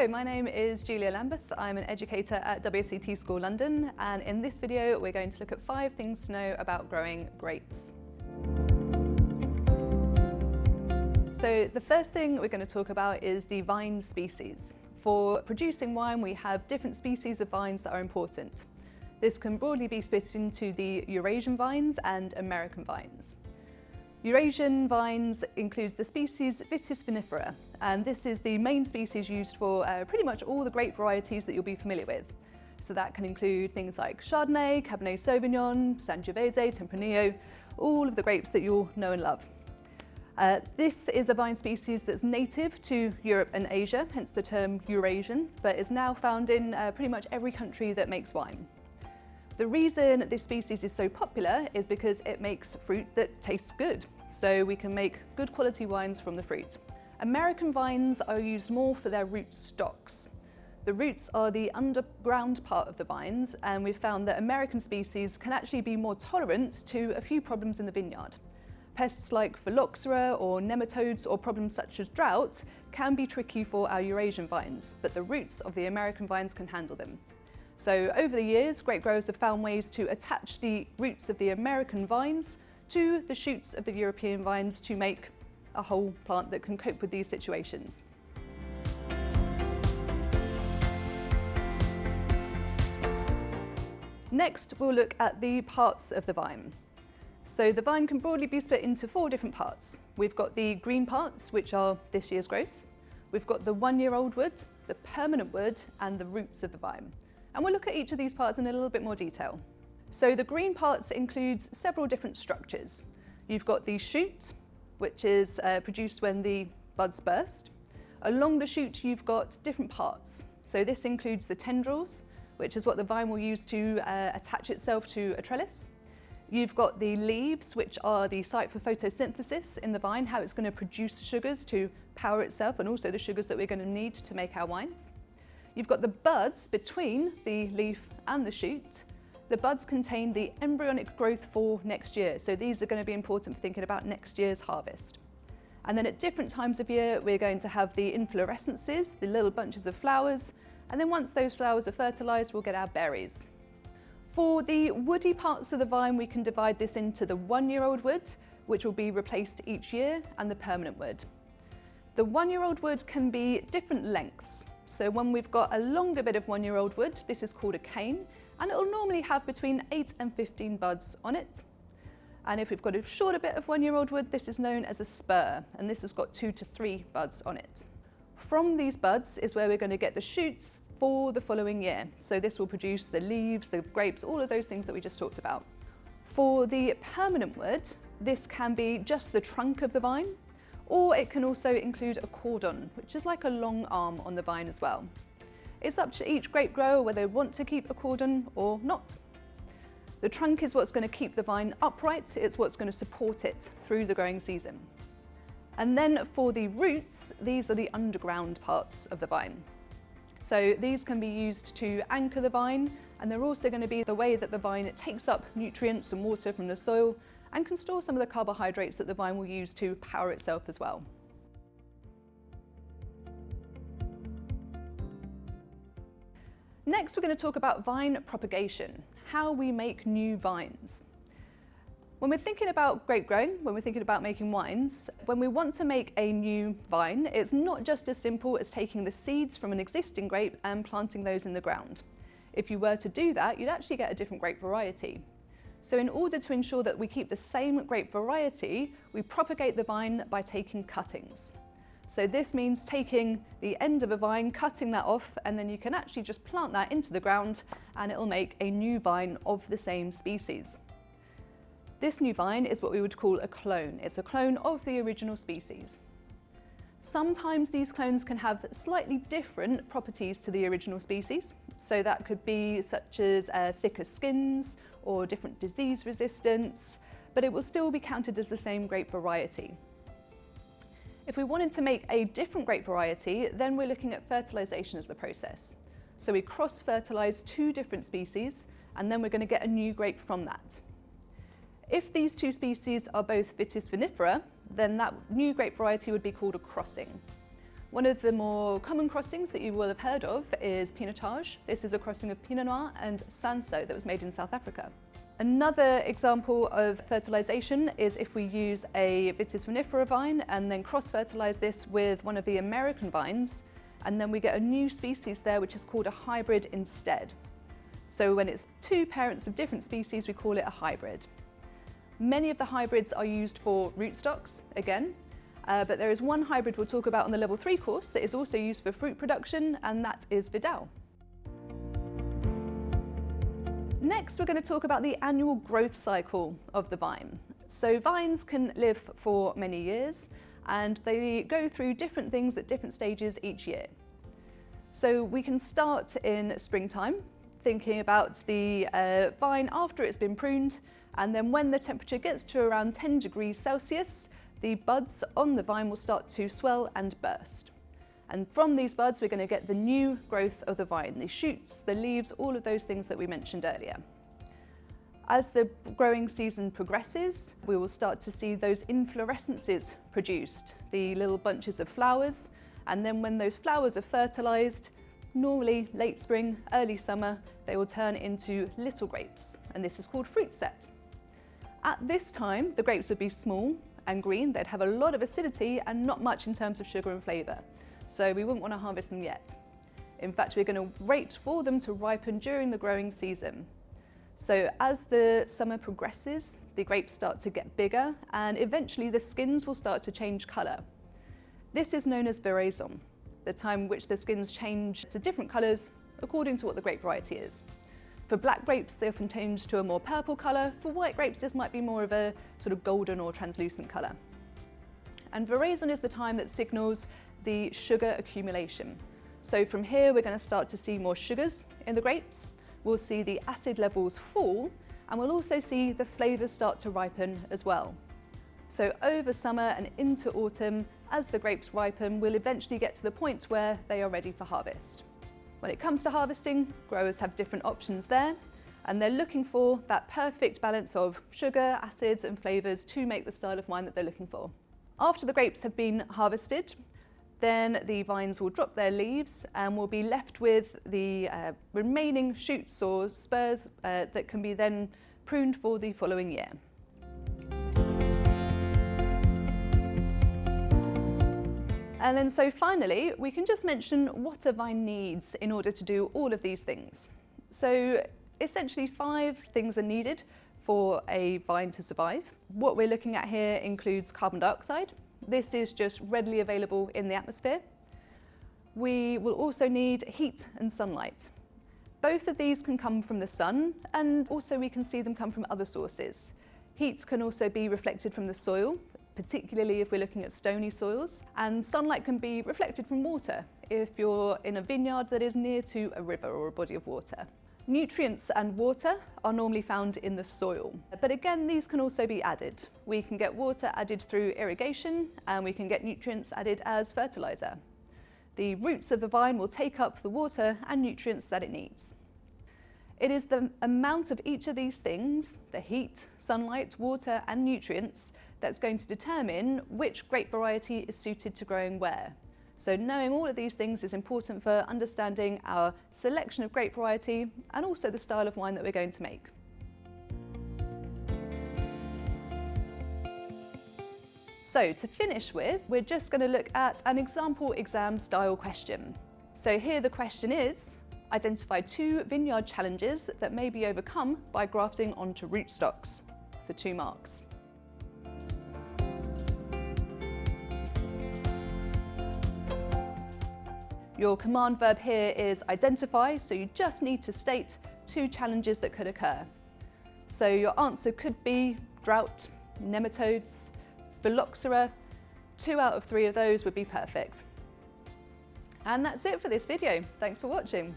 Hello, my name is Julia Lambeth. I'm an educator at WSET School London, and in this video we're going to look at 5 things to know about growing grapes. So the first thing we're going to talk about is the vine species. For producing wine, we have different species of vines that are important. This can broadly be split into the Eurasian vines and American vines. Eurasian vines includes the species Vitis vinifera, and this is the main species used for pretty much all the grape varieties that you'll be familiar with. So that can include things like Chardonnay, Cabernet Sauvignon, Sangiovese, Tempranillo, all of the grapes that you'll know and love. This is a vine species that's native to Europe and Asia, hence the term Eurasian, but is now found in pretty much every country that makes wine. The reason this species is so popular is because it makes fruit that tastes good, so we can make good quality wines from the fruit. American vines are used more for their root stocks. The roots are the underground part of the vines, and we've found that American species can actually be more tolerant to a few problems in the vineyard. Pests like phylloxera or nematodes or problems such as drought can be tricky for our Eurasian vines, but the roots of the American vines can handle them. So over the years, grape growers have found ways to attach the roots of the American vines to the shoots of the European vines to make a whole plant that can cope with these situations. Next, we'll look at the parts of the vine. So the vine can broadly be split into 4 different parts. We've got the green parts, which are this year's growth. We've got the 1-year-old wood, the permanent wood, and the roots of the vine. And we'll look at each of these parts in a little bit more detail. So the green parts includes several different structures. You've got the shoot, which is produced when the buds burst. Along the shoot, you've got different parts. So this includes the tendrils, which is what the vine will use to attach itself to a trellis. You've got the leaves, which are the site for photosynthesis in the vine, how it's going to produce sugars to power itself, and also the sugars that we're going to need to make our wines. You've got the buds between the leaf and the shoot. The buds contain the embryonic growth for next year, so these are going to be important for thinking about next year's harvest. And then at different times of year, we're going to have the inflorescences, the little bunches of flowers, and then once those flowers are fertilised, we'll get our berries. For the woody parts of the vine, we can divide this into the 1-year-old wood, which will be replaced each year, and the permanent wood. The 1-year-old wood can be different lengths. So when we've got a longer bit of 1-year-old wood, this is called a cane, and it will normally have between 8 and 15 buds on it. And if we've got a shorter bit of 1-year-old wood, this is known as a spur, and this has got 2 to 3 buds on it. From these buds is where we're going to get the shoots for the following year. So this will produce the leaves, the grapes, all of those things that we just talked about. For the permanent wood, this can be just the trunk of the vine, or it can also include a cordon, which is like a long arm on the vine as well. It's up to each grape grower whether they want to keep a cordon or not. The trunk is what's going to keep the vine upright, it's what's going to support it through the growing season. And then for the roots, these are the underground parts of the vine. So these can be used to anchor the vine, and they're also going to be the way that the vine takes up nutrients and water from the soil and can store some of the carbohydrates that the vine will use to power itself as well. Next, we're going to talk about vine propagation, how we make new vines. When we're thinking about grape growing, when we're thinking about making wines, when we want to make a new vine, it's not just as simple as taking the seeds from an existing grape and planting those in the ground. If you were to do that, you'd actually get a different grape variety. So in order to ensure that we keep the same grape variety, we propagate the vine by taking cuttings. So this means taking the end of a vine, cutting that off, and then you can actually just plant that into the ground and it'll make a new vine of the same species. This new vine is what we would call a clone. It's a clone of the original species. Sometimes these clones can have slightly different properties to the original species. So that could be such as thicker skins or different disease resistance, but it will still be counted as the same grape variety. If we wanted to make a different grape variety, then we're looking at fertilization as the process. So we cross-fertilize 2 different species, and then we're going to get a new grape from that. If these 2 species are both Vitis vinifera, then that new grape variety would be called a crossing. One of the more common crossings that you will have heard of is Pinotage. This is a crossing of Pinot Noir and Sanso that was made in South Africa. Another example of fertilisation is if we use a Vitis vinifera vine and then cross-fertilise this with one of the American vines, and then we get a new species there which is called a hybrid instead. So when it's two parents of different species, we call it a hybrid. Many of the hybrids are used for rootstocks, again, but there is one hybrid we'll talk about on the Level 3 course that is also used for fruit production, and that is Vidal. Next, we're going to talk about the annual growth cycle of the vine. So vines can live for many years, and they go through different things at different stages each year. So we can start in springtime, thinking about the vine after it's been pruned, and then when the temperature gets to around 10 degrees Celsius, the buds on the vine will start to swell and burst. And from these buds, we're going to get the new growth of the vine, the shoots, the leaves, all of those things that we mentioned earlier. As the growing season progresses, we will start to see those inflorescences produced, the little bunches of flowers, and then when those flowers are fertilised, normally late spring, early summer, they will turn into little grapes, and this is called fruit set. At this time, the grapes would be small and green, they'd have a lot of acidity and not much in terms of sugar and flavour, so we wouldn't want to harvest them yet. In fact, we're going to wait for them to ripen during the growing season. So as the summer progresses, the grapes start to get bigger and eventually the skins will start to change colour. This is known as veraison, the time in which the skins change to different colours according to what the grape variety is. For black grapes, they often change to a more purple colour. For white grapes, this might be more of a sort of golden or translucent colour. And veraison is the time that signals the sugar accumulation. So from here, we're going to start to see more sugars in the grapes. We'll see the acid levels fall, and we'll also see the flavours start to ripen as well. So over summer and into autumn, as the grapes ripen, we'll eventually get to the point where they are ready for harvest. When it comes to harvesting, growers have different options there, and they're looking for that perfect balance of sugar, acids and flavours to make the style of wine that they're looking for. After the grapes have been harvested, then the vines will drop their leaves and we'll be left with the remaining shoots or spurs that can be then pruned for the following year. And then so finally, we can just mention what a vine needs in order to do all of these things. So essentially 5 things are needed for a vine to survive. What we're looking at here includes carbon dioxide. This is just readily available in the atmosphere. We will also need heat and sunlight. Both of these can come from the sun, and also we can see them come from other sources. Heat can also be reflected from the soil, particularly if we're looking at stony soils, and sunlight can be reflected from water if you're in a vineyard that is near to a river or a body of water. Nutrients and water are normally found in the soil, but again these can also be added. We can get water added through irrigation and we can get nutrients added as fertiliser. The roots of the vine will take up the water and nutrients that it needs. It is the amount of each of these things, the heat, sunlight, water and nutrients, that's going to determine which grape variety is suited to growing where. So knowing all of these things is important for understanding our selection of grape variety and also the style of wine that we're going to make. So to finish with, we're just going to look at an example exam style question. So here the question is, identify 2 vineyard challenges that may be overcome by grafting onto rootstocks, for 2 marks. Your command verb here is identify, so you just need to state 2 challenges that could occur. So your answer could be drought, nematodes, phylloxera. 2 out of 3 of those would be perfect. And that's it for this video. Thanks for watching.